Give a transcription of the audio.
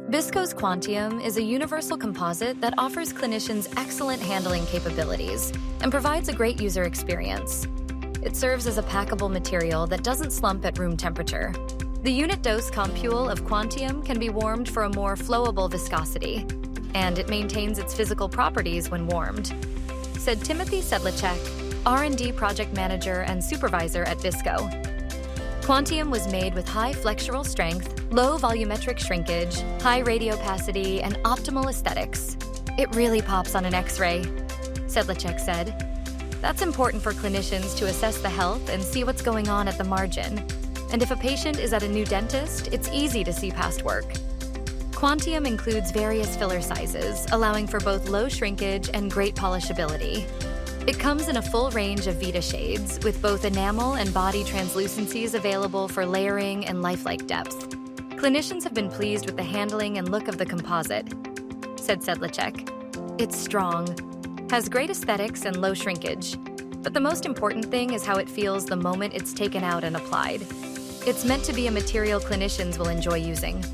Bisco's Quantium is a universal composite that offers clinicians excellent handling capabilities and provides a great user experience. It serves as a packable material that doesn't slump at room temperature. The unit dose compule of Quantium can be warmed for a more flowable viscosity, and it maintains its physical properties when warmed, said Timothy Sedlacek, R&D project manager and supervisor at Bisco. Quantium was made with high flexural strength, low volumetric shrinkage, high radiopacity, and optimal aesthetics. It really pops on an X-ray, Sedlacek said. That's important for clinicians to assess the health and see what's going on at the margin. And if a patient is at a new dentist, it's easy to see past work. Quantium includes various filler sizes, allowing for both low shrinkage and great polishability. It comes in a full range of Vita shades, with both enamel and body translucencies available for layering and lifelike depth. Clinicians have been pleased with the handling and look of the composite, said Sedlacek. It's strong, has great aesthetics and low shrinkage, but the most important thing is how it feels the moment it's taken out and applied. It's meant to be a material clinicians will enjoy using.